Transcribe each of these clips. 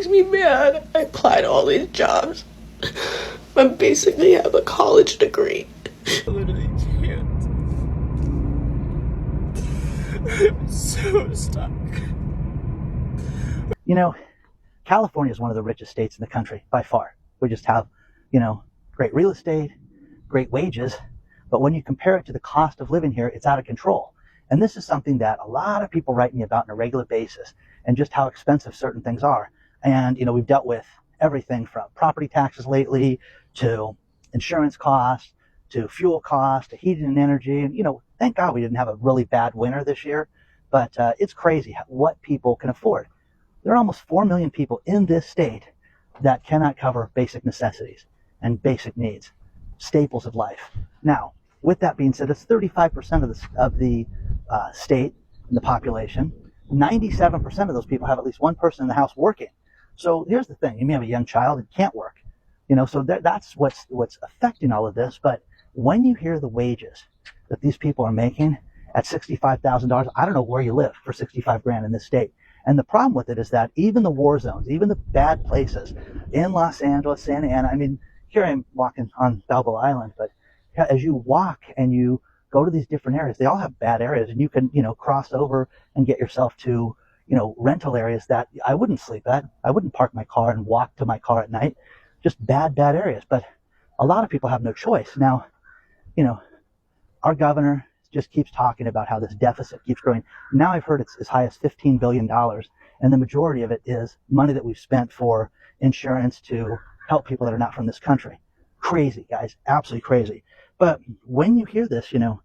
makes me mad. I applied to all these jobs. I basically have a college degree. I literally can't. I'm so stuck. You know, California is one of the richest states in the country by far. We just have, you know, great real estate, great wages, but when you compare it to the cost of living here, it's out of control. And this is something that a lot of people write me about on a regular basis, and just how expensive certain things are. And, you know, we've dealt with everything from property taxes lately to insurance costs to fuel costs to heating and energy. And, you know, thank God we didn't have a really bad winter this year, but it's crazy what people can afford. There are almost 4 million people in this state that cannot cover basic necessities and basic needs, staples of life. Now, with that being said, it's 35% of the state and the population. 97% of those people have at least one person in the house working. So here's the thing: you may have a young child and can't work, you know. So that's what's affecting all of this. But when you hear the wages that these people are making at $65,000, I don't know where you live for 65 grand in this state. And the problem with it is that even the war zones, even the bad places in Los Angeles, Santa Ana, I mean, here I'm walking on Balboa Island, but as you walk and you go to these different areas, they all have bad areas, and you can, you know, cross over and get yourself to, you know, rental areas that I wouldn't sleep at. I wouldn't park my car and walk to my car at night. Just bad areas. But a lot of people have no choice. Now, you know, our governor just keeps talking about how this deficit keeps growing. Now I've heard it's as high as $15 billion, and the majority of it is money that we've spent for insurance to help people that are not from this country. Crazy, guys, absolutely crazy. But when you hear this, you know,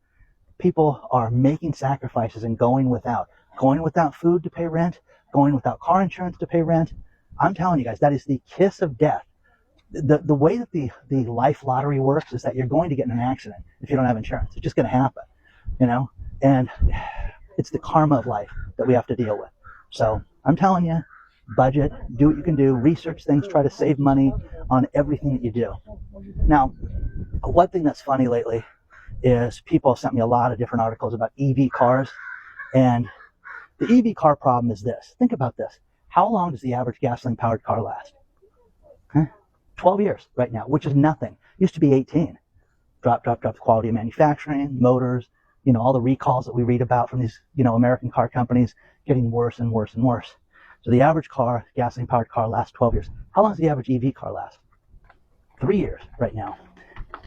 people are making sacrifices and going without food to pay rent, going without car insurance to pay rent. I'm telling you guys, that is the kiss of death. The way that the life lottery works is that you're going to get in an accident if you don't have insurance. It's just going to happen, you know, and it's the karma of life that we have to deal with. So I'm telling you, budget, do what you can do, research things, try to save money on everything that you do. Now, one thing that's funny lately is people have sent me a lot of different articles about EV cars, and the EV car problem is this. Think about this. How long does the average gasoline-powered car last? 12 years right now, which is nothing. Used to be 18. Drop the quality of manufacturing, motors, you know, all the recalls that we read about from these, you know, American car companies getting worse and worse and worse. So the average car, gasoline-powered car, lasts 12 years. How long does the average EV car last? 3 years right now.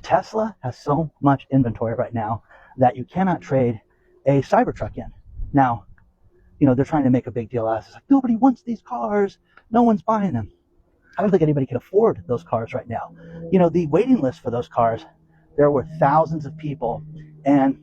Tesla has so much inventory right now that you cannot trade a Cybertruck in. Now, you know, they're trying to make a big deal out of this. Like, nobody wants these cars. No one's buying them. I don't think anybody can afford those cars right now. You know, the waiting list for those cars, there were thousands of people. And,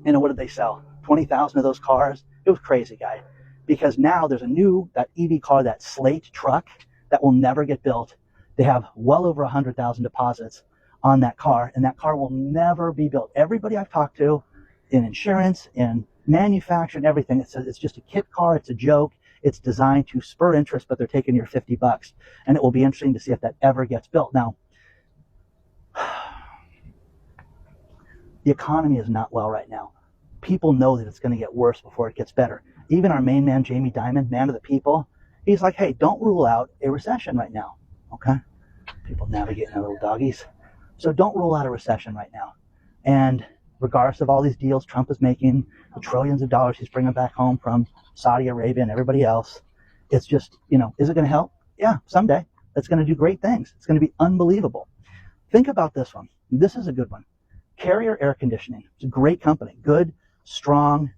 you know, what did they sell? 20,000 of those cars? It was crazy, guy. Because now there's that EV car, that Slate truck, that will never get built. They have well over 100,000 deposits on that car, and that car will never be built. Everybody I've talked to in insurance, in manufacturing, everything, it's just a kit car, it's a joke, it's designed to spur interest, but they're taking your $50. And it will be interesting to see if that ever gets built. Now, the economy is not well right now. People know that it's going to get worse before it gets better. Even our main man, Jamie Dimon, man of the people, he's like, hey, don't rule out a recession right now, okay? People navigating their little doggies. So don't rule out a recession right now. And regardless of all these deals Trump is making, the trillions of dollars he's bringing back home from Saudi Arabia and everybody else, it's just, you know, is it going to help? Yeah, someday. It's going to do great things. It's going to be unbelievable. Think about this one. This is a good one. Carrier Air Conditioning. It's a great company. Good, strong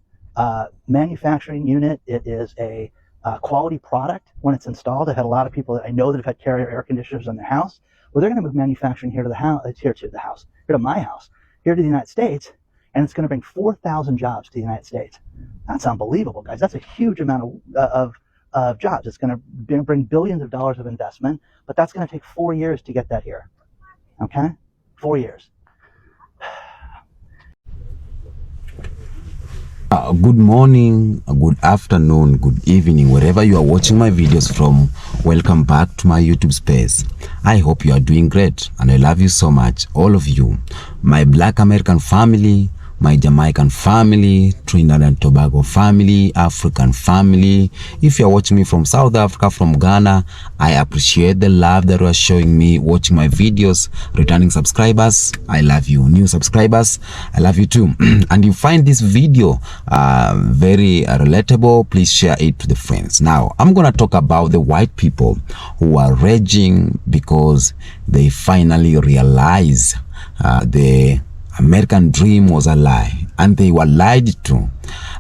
manufacturing unit. It is a quality product when it's installed. I've had a lot of people that I know that have had Carrier air conditioners in their house. Well, they're going to move manufacturing here to my house, here to the United States, and it's going to bring 4,000 jobs to the United States. That's unbelievable, guys. That's a huge amount of jobs. It's going to bring billions of dollars of investment, but that's going to take 4 years to get that here. Okay? 4 years. Good morning, good afternoon, good evening, wherever you are watching my videos from. Welcome back to my YouTube space. I hope you are doing great, and I love you so much, all of you, my Black American family, my Jamaican family, Trinidad and Tobago family, African family. If you're watching me from South Africa, from Ghana, I appreciate the love that you are showing me, watching my videos. Returning subscribers, I love you. New subscribers, I love you too. And you find this video very relatable, please share it to the friends. Now, I'm gonna talk about the white people who are raging because they finally realize the American dream was a lie, and they were lied to.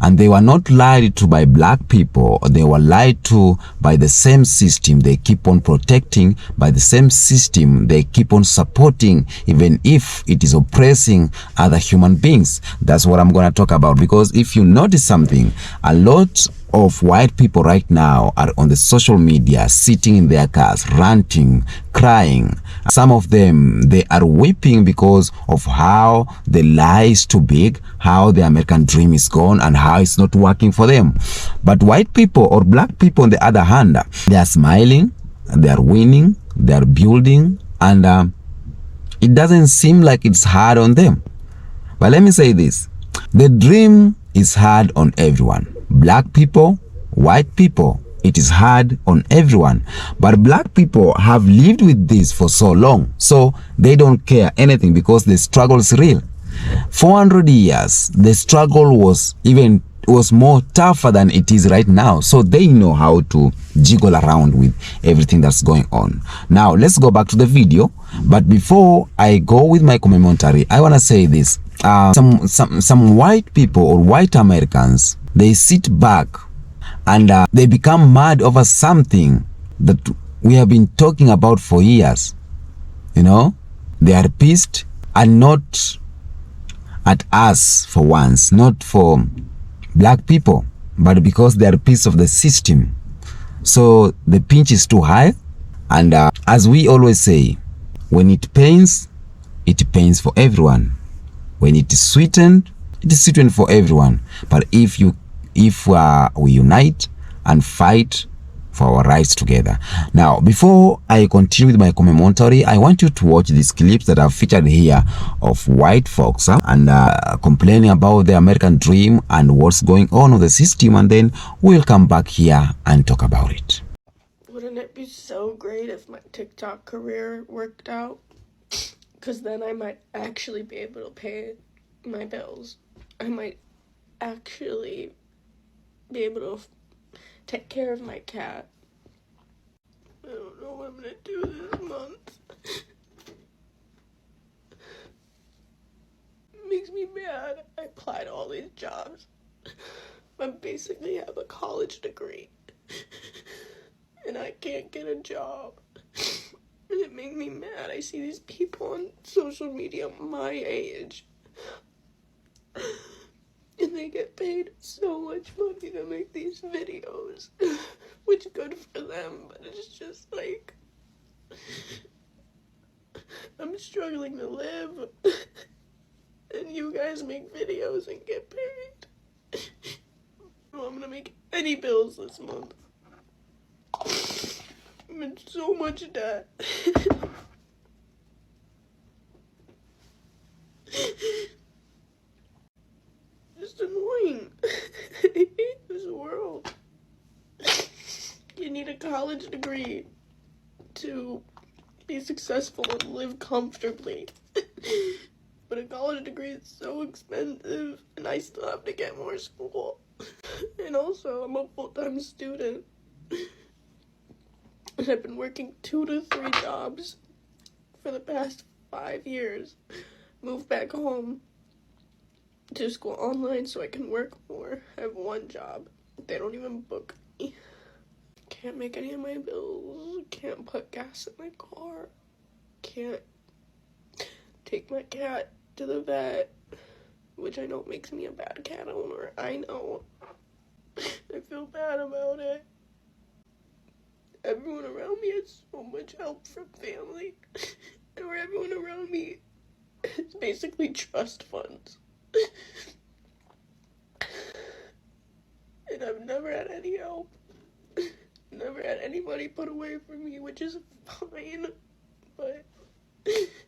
And they were not lied to by black people, they were lied to by the same system they keep on protecting, by the same system they keep on supporting, even if it is oppressing other human beings. That's what I'm going to talk about, because if you notice something, a lot of white people right now are on the social media, sitting in their cars, ranting, crying. Some of them, they are weeping because of how the lie is too big, how the American dream is gone, and how it's not working for them. But white people or black people, on the other hand, they are smiling, they are winning, they are building, and it doesn't seem like it's hard on them. But let me say this, the dream is hard on everyone. Black people, white people, it is hard on everyone. But black people have lived with this for so long, so they don't care anything because the struggle is real. 400 years, the struggle was more tougher than it is right now. So they know how to jiggle around with everything that's going on. Now, let's go back to the video. But before I go with my commentary, I want to say this. Some white people or white Americans, they sit back and they become mad over something that we have been talking about for years. You know, they are pissed, and not at us for once, not for black people, but because they are pissed of the system. So the pinch is too high, and as we always say, when it pains for everyone. When it is sweetened, it is sweetened for everyone. But if we unite and fight for our rights together. Now, before I continue with my commentary, I want you to watch these clips that are featured here of white folks and complaining about the American dream and what's going on with the system, and then we'll come back here and talk about it. Wouldn't it be so great if my TikTok career worked out? Because then I might actually be able to pay my bills. I might actually be able to take care of my cat. I don't know what I'm gonna do this month. It makes me mad. I applied to all these jobs. I basically have a college degree. And I can't get a job. And it makes me mad. I see these people on social media my age. And they get paid so much money to make these videos. Which is good for them, but it's just like, I'm struggling to live. And you guys make videos and get paid. Well, I'm gonna make any bills this month. I'm in so much debt. Just annoying. I hate this world. You need a college degree to be successful and live comfortably. But a college degree is so expensive, and I still have to get more school. And also, I'm a full-time student. And I've been working 2 to 3 jobs for the past 5 years. Moved back home to school online so I can work more. I have 1 job. They don't even book me. Can't make any of my bills. Can't put gas in my car. Can't take my cat to the vet, which I know makes me a bad cat owner. I know. I feel bad about it. Everyone around me has so much help from family, and where everyone around me is basically trust funds. And I've never had any help. Never had anybody put away for me, which is fine. But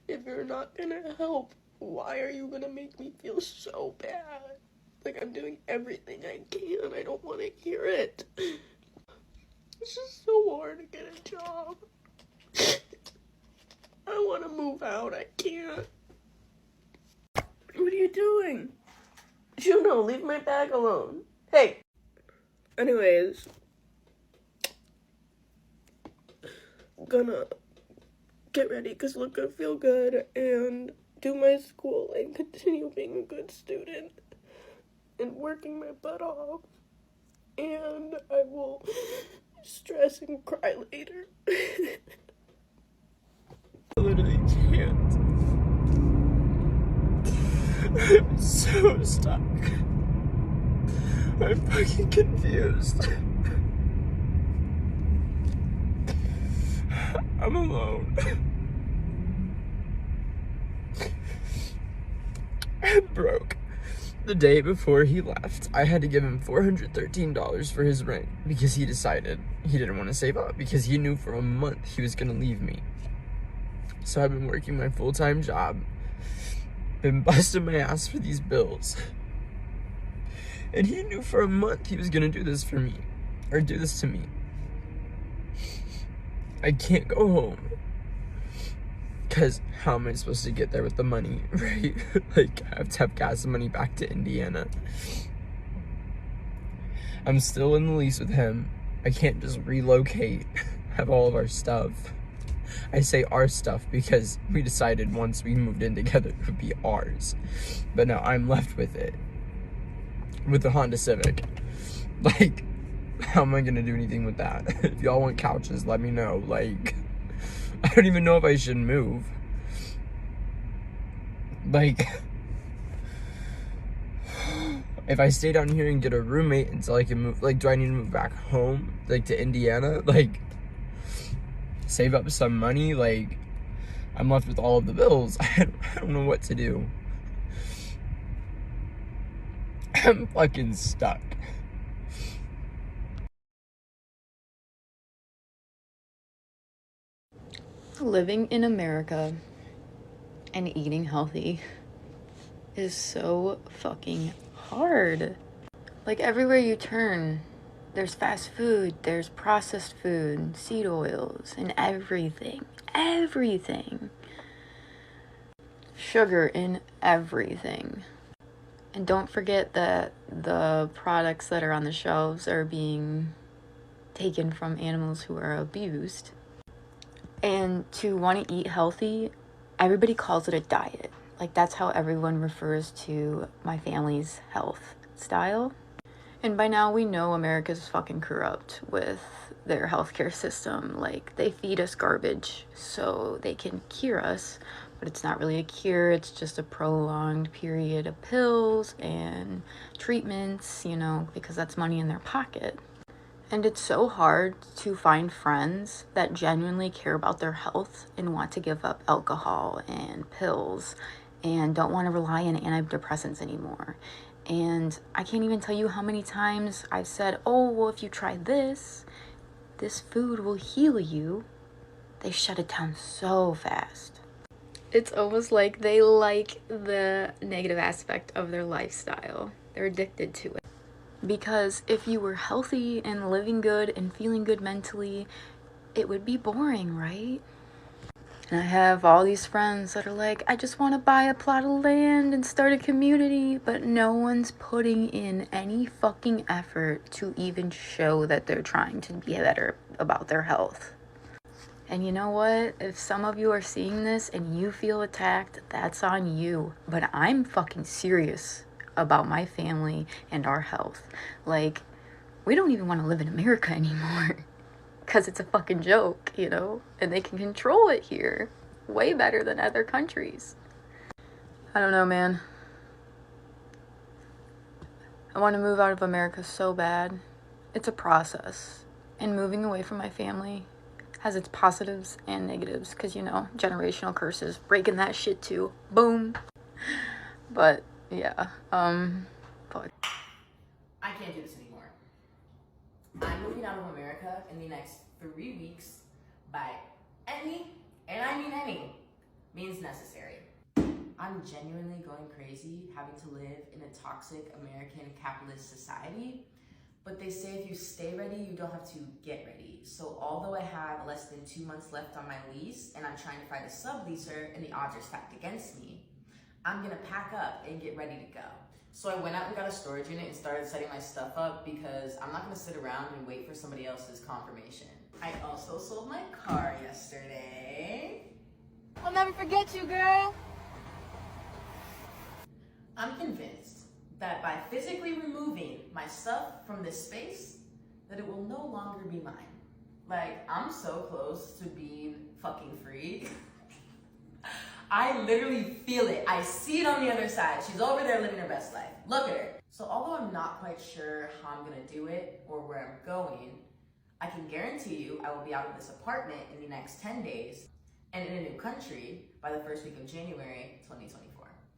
if you're not gonna help Why are you gonna make me feel so bad? Like I'm doing everything I can. I don't want to hear it. It's just so hard to get a job. I want to move out. I can't. What are you doing? Juno, leave my bag alone. Hey. Anyways. Gonna get ready because look good, feel good, and do my school and continue being a good student and working my butt off. And I will stress and cry later. I literally can't. I'm so stuck. I'm fucking confused. I'm alone. I'm broke. The day before he left, I had to give him $413 for his rent because he decided he didn't want to save up because he knew for a month he was going to leave me. So I've been working my full-time job, been busting my ass for these bills. And he knew for a month he was going to do this for me, or do this to me. I can't go home. Because how am I supposed to get there with the money, right? Like, I have to have gas money back to Indiana. I'm still in the lease with him. I can't just relocate, have all of our stuff. I say our stuff because we decided once we moved in together it would be ours. But now I'm left with it. With the Honda Civic. Like, how am I gonna do anything with that? If y'all want couches, let me know. Like, I don't even know if I should move. Like, if I stay down here and get a roommate until I can move, like, do I need to move back home, like, to Indiana? Like, save up some money? Like, I'm left with all of the bills. I don't know what to do. I'm fucking stuck. Living in America and eating healthy is so fucking hard. Like, everywhere you turn, there's fast food, there's processed food, seed oils, and everything. Everything. Sugar in everything. And don't forget that the products that are on the shelves are being taken from animals who are abused. And to want to eat healthy, everybody calls it a diet. Like, that's how everyone refers to my family's health style. And by now we know America's fucking corrupt with their healthcare system. Like, they feed us garbage so they can cure us, but it's not really a cure. It's just a prolonged period of pills and treatments, you know, because that's money in their pocket. And it's so hard to find friends that genuinely care about their health and want to give up alcohol and pills and don't want to rely on antidepressants anymore. And I can't even tell you how many times I've said, oh, well, if you try this food will heal you. They shut it down so fast. It's almost like they like the negative aspect of their lifestyle. They're addicted to it. Because if you were healthy and living good and feeling good mentally, it would be boring, right? And I have all these friends that are like, I just want to buy a plot of land and start a community, but no one's putting in any fucking effort to even show that they're trying to be better about their health. And you know what? If some of you are seeing this and you feel attacked, that's on you. But I'm fucking serious about my family and our health. Like, we don't even want to live in America anymore. Because it's a fucking joke, you know? And they can control it here way better than other countries. I don't know, man. I want to move out of America so bad. It's a process. And moving away from my family has its positives and negatives. Because, you know, generational curses, breaking that shit too. Boom. But, yeah. Fuck. I can't do this anymore. I'm moving out of America in the next 3 weeks by any, and I mean any, means necessary. I'm genuinely going crazy having to live in a toxic American capitalist society. But they say if you stay ready, you don't have to get ready. So although I have less than 2 months left on my lease and I'm trying to find a subleaser and the odds are stacked against me, I'm gonna pack up and get ready to go. So I went out and got a storage unit and started setting my stuff up because I'm not gonna sit around and wait for somebody else's confirmation. I also sold my car yesterday. I'll never forget you, girl. I'm convinced that by physically removing my stuff from this space, that it will no longer be mine. Like, I'm so close to being fucking free. I literally feel it. I see it on the other side. She's over there living her best life. Look at her. So although I'm not quite sure how I'm gonna do it or where I'm going, I can guarantee you I will be out of this apartment in the next 10 days and in a new country by the first week of January 2024.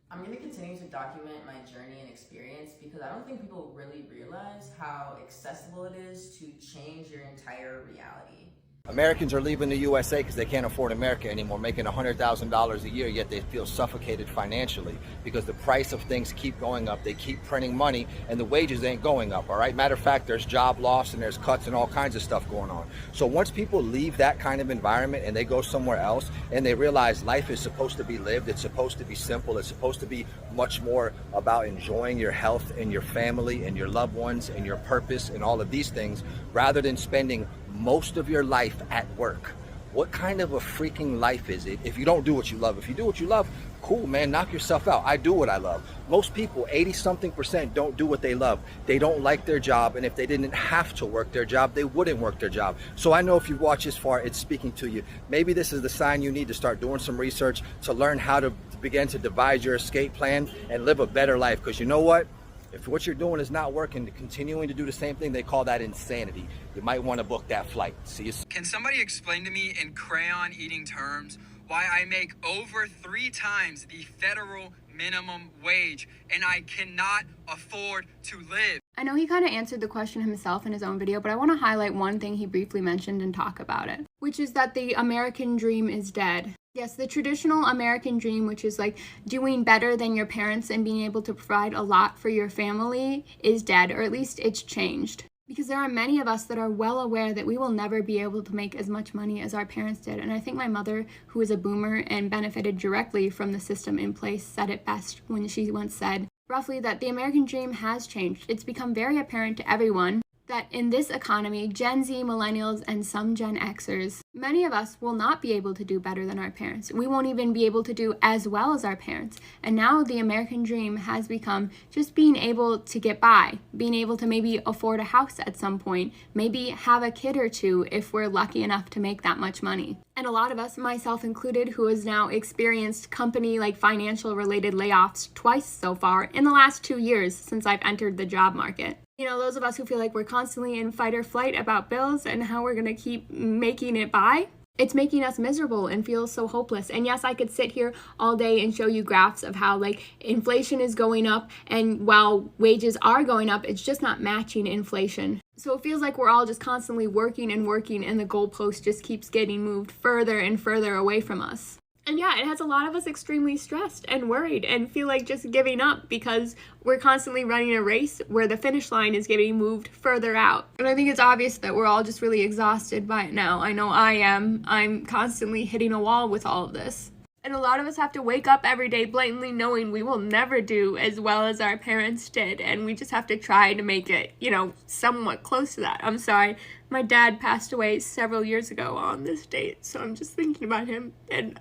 I'm gonna continue to document my journey and experience because I don't think people really realize how accessible it is to change your entire reality. Americans are leaving the USA because they can't afford America anymore, making $100,000 a year, yet they feel suffocated financially because the price of things keep going up. They keep printing money and the wages ain't going up, all right? Matter of fact, there's job loss and there's cuts and all kinds of stuff going on. So once people leave that kind of environment and they go somewhere else and they realize life is supposed to be lived, it's supposed to be simple, it's supposed to be much more about enjoying your health and your family and your loved ones and your purpose and all of these things, rather than spending most of your life at work. What kind of a freaking life is it if you don't do what you love? If you do what you love, cool, man, knock yourself out. I do what I love. Most people, 80-something%, don't do what they love. They don't like their job, and if they didn't have to work their job, they wouldn't work their job. So I know if you watch this far, it's speaking to you. Maybe this is the sign you need to start doing some research to learn how to begin to devise your escape plan and live a better life. Because you know what? If what you're doing is not working, continuing to do the same thing, they call that insanity. You might want to book that flight. See you soon. Can somebody explain to me in crayon eating terms why I make over 3 times the federal minimum wage and I cannot afford to live? I know he kind of answered the question himself in his own video, but I want to highlight one thing he briefly mentioned and talk about it, which is that the American dream is dead. Yes, the traditional American dream, which is like doing better than your parents and being able to provide a lot for your family, is dead, or at least it's changed. Because there are many of us that are well aware that we will never be able to make as much money as our parents did. And I think my mother, who is a boomer and benefited directly from the system in place, said it best when she once said, roughly, that the American dream has changed. It's become very apparent to everyone that in this economy, Gen Z, millennials, and some Gen Xers, many of us will not be able to do better than our parents. We won't even be able to do as well as our parents. And now the American dream has become just being able to get by, being able to maybe afford a house at some point, maybe have a kid or two if we're lucky enough to make that much money. And a lot of us, myself included, who has now experienced company like financial related layoffs twice so far in the last 2 years since I've entered the job market. You know, those of us who feel like we're constantly in fight or flight about bills and how we're going to keep making it by, it's making us miserable and feel so hopeless. And yes, I could sit here all day and show you graphs of how like inflation is going up, and while wages are going up, it's just not matching inflation. So it feels like we're all just constantly working and working, and the goalpost just keeps getting moved further and further away from us. And yeah, it has a lot of us extremely stressed and worried and feel like just giving up because we're constantly running a race where the finish line is getting moved further out. And I think it's obvious that we're all just really exhausted by it now. I know I am. I'm constantly hitting a wall with all of this. And a lot of us have to wake up every day blatantly knowing we will never do as well as our parents did. And we just have to try to make it, you know, somewhat close to that. I'm sorry. My dad passed away several years ago on this date. So I'm just thinking about him, and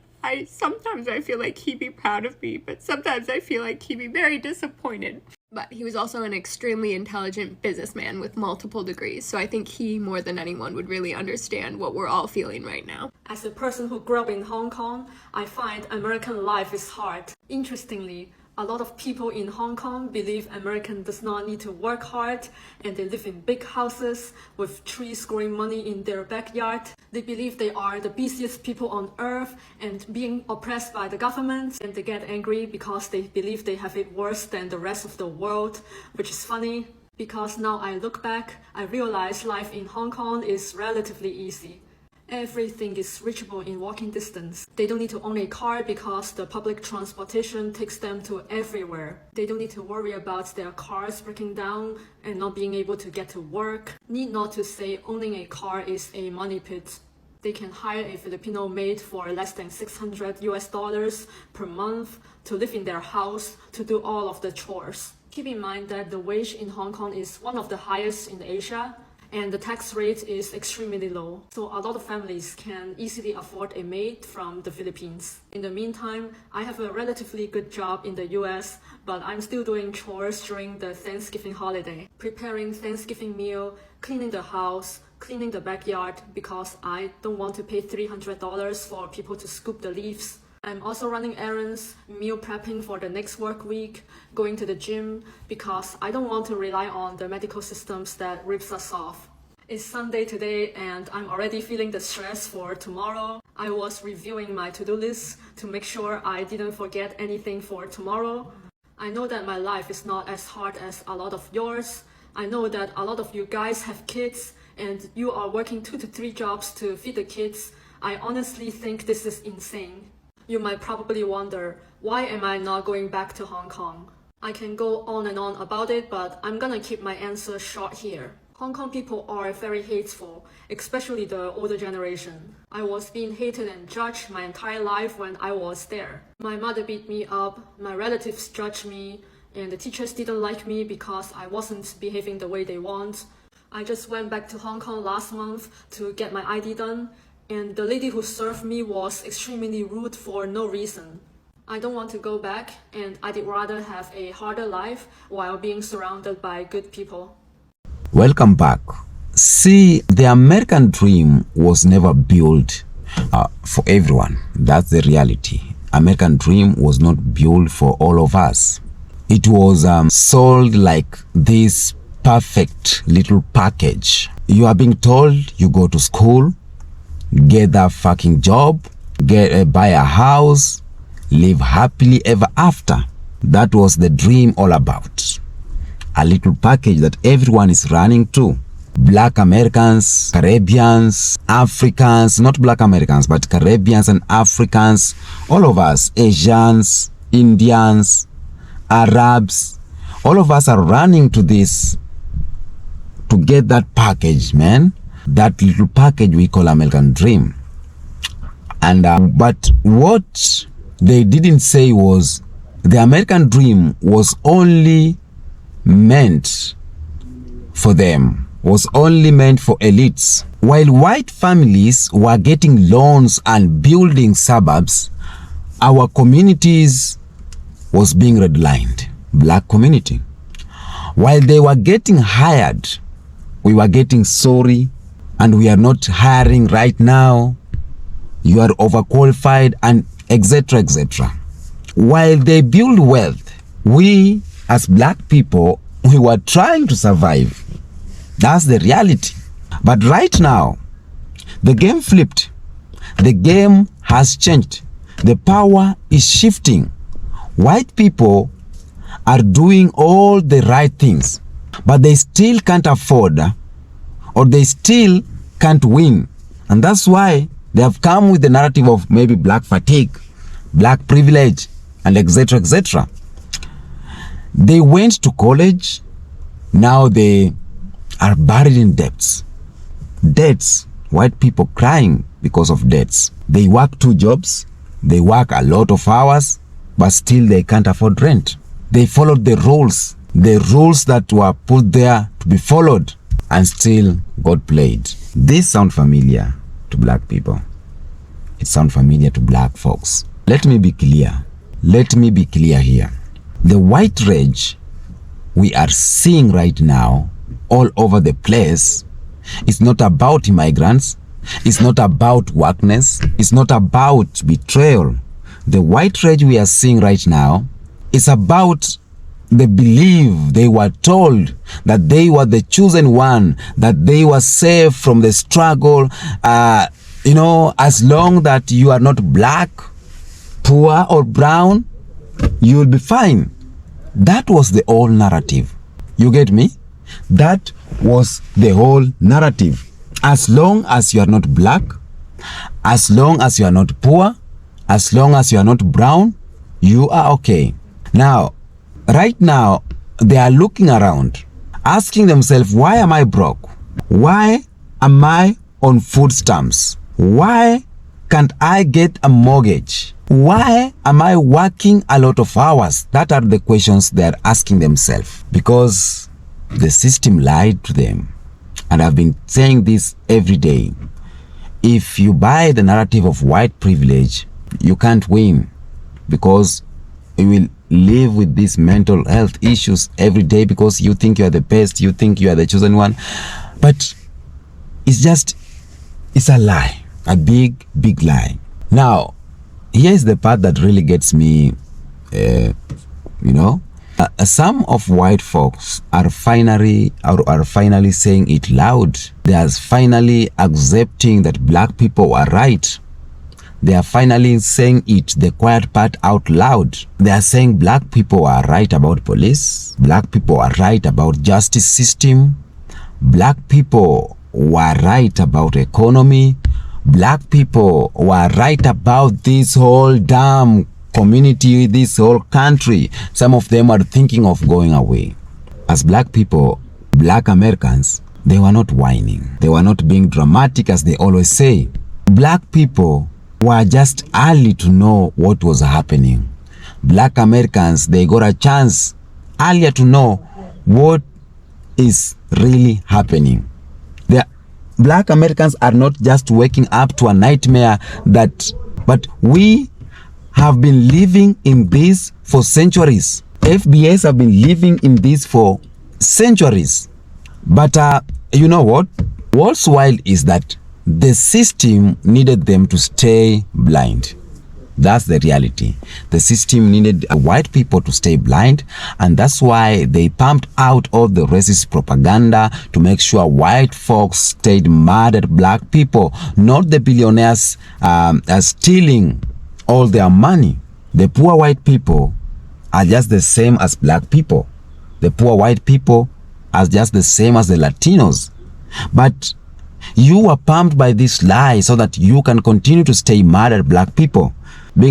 sometimes I feel like he'd be proud of me, but sometimes I feel like he'd be very disappointed. But he was also an extremely intelligent businessman with multiple degrees, so I think he, more than anyone, would really understand what we're all feeling right now. As a person who grew up in Hong Kong, I find American life is hard. Interestingly, a lot of people in Hong Kong believe American does not need to work hard, and they live in big houses with trees growing money in their backyard. They believe they are the busiest people on earth and being oppressed by the government, and they get angry because they believe they have it worse than the rest of the world, which is funny because now I look back, I realize life in Hong Kong is relatively easy. Everything is reachable in walking distance. They don't need to own a car because the public transportation takes them to everywhere. They don't need to worry about their cars breaking down and not being able to get to work. Need not to say owning a car is a money pit. They can hire a Filipino maid for less than $600 per month to live in their house to do all of the chores. Keep in mind that the wage in Hong Kong is one of the highest in Asia, and the tax rate is extremely low. So a lot of families can easily afford a maid from the Philippines. In the meantime, I have a relatively good job in the US, but I'm still doing chores during the Thanksgiving holiday. Preparing Thanksgiving meal, cleaning the house, cleaning the backyard because I don't want to pay $300 for people to scoop the leaves. I'm also running errands, meal prepping for the next work week, going to the gym because I don't want to rely on the medical systems that rips us off. It's Sunday today and I'm already feeling the stress for tomorrow. I was reviewing my to-do list to make sure I didn't forget anything for tomorrow. I know that my life is not as hard as a lot of yours. I know that a lot of you guys have kids and you are working 2 to 3 jobs to feed the kids. I honestly think this is insane. You might probably wonder, why am I not going back to Hong Kong? I can go on and on about it, but I'm gonna keep my answer short here. Hong Kong people are very hateful, especially the older generation. I was being hated and judged my entire life when I was there. My mother beat me up, my relatives judged me, and the teachers didn't like me because I wasn't behaving the way they want. I just went back to Hong Kong last month to get my ID done, and the lady who served me was extremely rude for no reason. I don't want to go back, and I'd rather have a harder life while being surrounded by good people. Welcome back. See, the American dream was never built for everyone. That's the reality. American dream was not built for all of us. It was sold like this perfect little package. You are being told you go to school, get that fucking job, buy a house, live happily ever after. That was the dream all about. A little package that everyone is running to. Black Americans, Caribbeans, Africans, not Black Americans, but Caribbeans and Africans, all of us, Asians, Indians, Arabs, all of us are running to this, to get that package, man. That little package we call American dream. And but what they didn't say was the American dream was only meant for them, was only meant for elites. While white families were getting loans and building suburbs, our communities was being redlined. Black community. While they were getting hired, we were getting sorry, and we are not hiring right now, you are overqualified, and etc, etc. While they build wealth, we as black people, we were trying to survive. That's the reality. But right now, the game flipped. The game has changed. The power is shifting. White people are doing all the right things, but they still can't afford, or they still can't win. And that's why they have come with the narrative of maybe black fatigue, black privilege, and etc, etc. They went to college, now they are buried in debts. Debts, white people crying because of debts. They work 2 jobs, they work a lot of hours, but still they can't afford rent. They followed the rules that were put there to be followed, and still got played. This sound familiar to black people. It sounds familiar to black folks. Let me be clear. Let me be clear here. The white rage we are seeing right now all over the place is not about immigrants. It's not about wokeness. It's not about betrayal. The white rage we are seeing right now is about the belief they were told that they were the chosen one, that they were safe from the struggle. As long that you are not black, poor, or brown, you will be fine. That was the whole narrative. You get me? That was the whole narrative. As long as you are not black, As long as you are not poor, as long as you are not brown, you are okay. Now, right now, they are looking around, asking themselves, why am I broke? Why am I on food stamps? Why can't I get a mortgage? Why am I working a lot of hours? That are the questions they are asking themselves, because the system lied to them. And I've been saying this every day. If you buy the narrative of white privilege, you can't win, because you will live with these mental health issues every day because you think you are the best, you think you are the chosen one. But it's a lie, a big lie. Now, here's the part that really gets me, some of white folks are finally saying it loud. They are finally accepting that black people are right. They are finally saying it, the quiet part, out loud. They are saying black people are right about police. Black people are right about justice system. Black people were right about economy. Black people were right about this whole damn community, this whole country. Some of them are thinking of going away. As black people, black Americans, they were not whining. They were not being dramatic, as they always say. Black people were just early to know what was happening. Black Americans, they got a chance earlier to know what is really happening. Black Americans are not just waking up to a nightmare but we have been living in this for centuries. FBS have been living in this for centuries. But you know what? What's wild is that the system needed them to stay blind. That's the reality. The system needed white people to stay blind, and that's why they pumped out all the racist propaganda to make sure white folks stayed mad at black people, not the billionaires stealing all their money. The poor white people are just the same as black people. The poor white people are just the same as the Latinos. But you were pumped by this lie so that you can continue to stay mad at black people,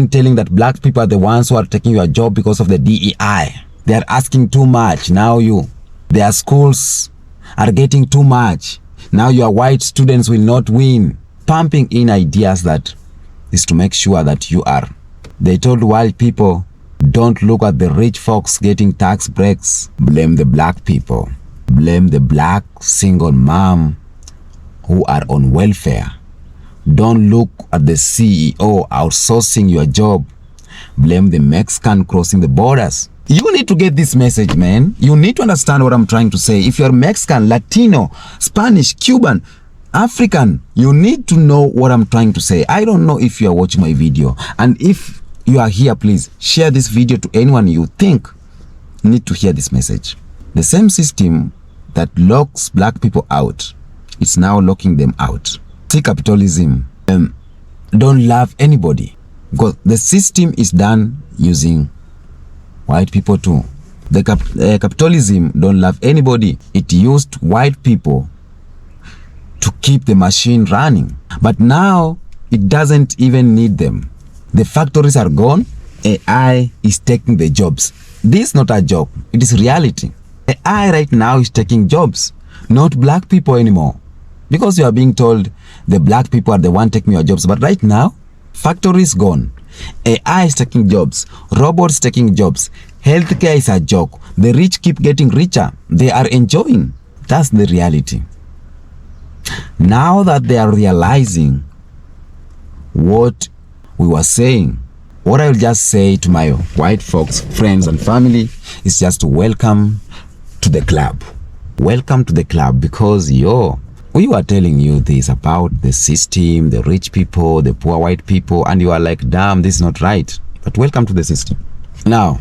telling that black people are the ones who are taking your job because of the DEI. They are asking too much. Now their schools are getting too much. Now your white students will not win. Pumping in ideas that is to make sure that you are. They told white people, don't look at the rich folks getting tax breaks. Blame the black people. Blame the black single mom who are on welfare. Don't look at the CEO outsourcing your job. Blame the Mexican crossing the borders. You need to get this message, man. You need to understand what I'm trying to say. If you're Mexican, Latino, Spanish, Cuban, African, you need to know what I'm trying to say. I don't know if you are watching my video. And if you are here, please share this video to anyone you think need to hear this message. The same system that locks black people out, it's now locking them out. See, capitalism don't love anybody, because the system is done using white people too. The capitalism don't love anybody. It used white people to keep the machine running, but now it doesn't even need them. The factories are gone. AI is taking the jobs. This is not a joke, it is reality. AI right now is taking jobs, not black people anymore, because you are being told the black people are the one taking your jobs. But right now, factories gone, AI is taking jobs, robots taking jobs, healthcare is a joke. The rich keep getting richer. They are enjoying. That's the reality. Now that they are realizing what we were saying, what I will just say to my white folks, friends and family is just welcome to the club. Welcome to the club, because we were telling you this about the system, the rich people, the poor white people, and you are like, damn, this is not right. But welcome to the system. Now,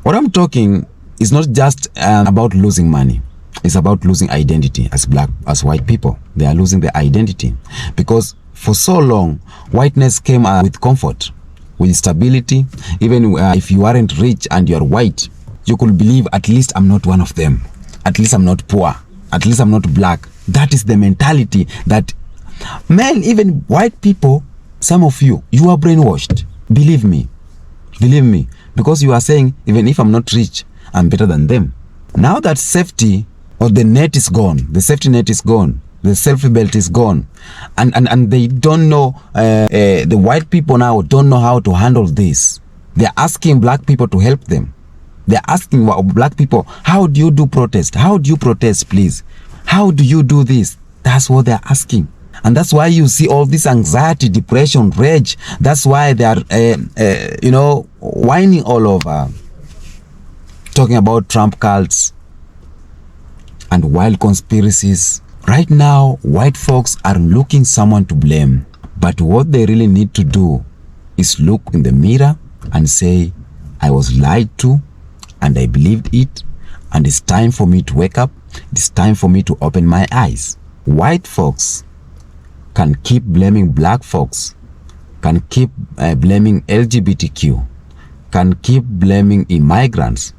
what I'm talking is not just about losing money. It's about losing identity. As white people, they are losing their identity, because for so long, whiteness came with comfort, with stability. Even if you aren't rich and you're white, you could believe, at least I'm not one of them. At least I'm not poor. At least I'm not black. That is the mentality that Man, even white people, some of you are brainwashed. Believe me, because you are saying, even if I'm not rich, I'm better than them. Now that safety or the net is gone, the safety net is gone, the safety belt is gone, and they don't know, the white people now don't know how to handle this. They're asking black people to help them. They're asking black people, how do you do protest? How do you protest, please? How do you do this? That's what they're asking. And that's why you see all this anxiety, depression, rage. That's why they are, whining all over, talking about Trump cults and wild conspiracies. Right now, white folks are looking someone to blame. But what they really need to do is look in the mirror and say, I was lied to and I believed it, and it's time for me to wake up. It's time for me to open my eyes. White folks can keep blaming black folks, can keep blaming LGBTQ, can keep blaming immigrants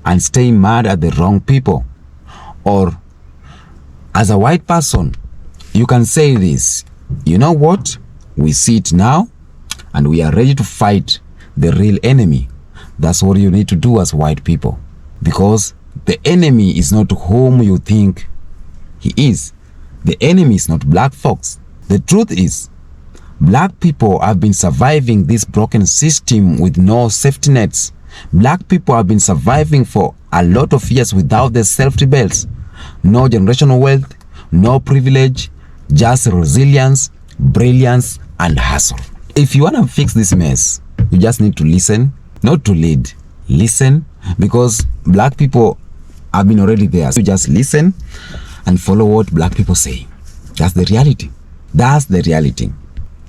and stay mad at the wrong people. Or as a white person, you can say this, you know what? We see it now and we are ready to fight the real enemy. That's what you need to do as white people, because the enemy is not whom you think he is. The enemy is not black folks. The truth is, black people have been surviving this broken system with no safety nets. Black people have been surviving for a lot of years without the safety belts. No generational wealth, no privilege, just resilience, brilliance, and hustle. If you want to fix this mess, you just need to listen, not to lead. Listen, because black people have been already there. So just listen and follow what black people say. That's the reality. That's the reality.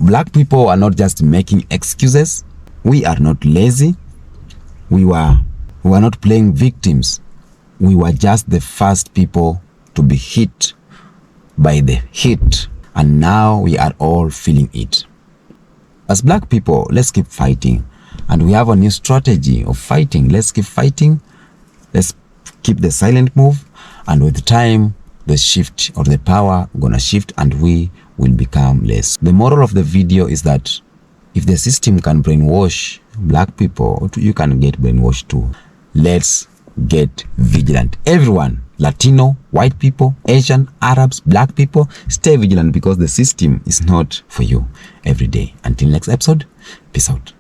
Black people are not just making excuses. We are not lazy. We were not playing victims. We were just the first people to be hit by the heat, and now we are all feeling it. As black people, let's keep fighting, and we have a new strategy of fighting. Let's keep fighting. Let's keep the silent move, and with time, the shift or the power gonna shift, and we will become less. The moral of the video is that if the system can brainwash black people, you can get brainwashed too. Let's get vigilant. Everyone, Latino, white people, Asian, Arabs, black people, stay vigilant, because the system is not for you every day. Until next episode, peace out.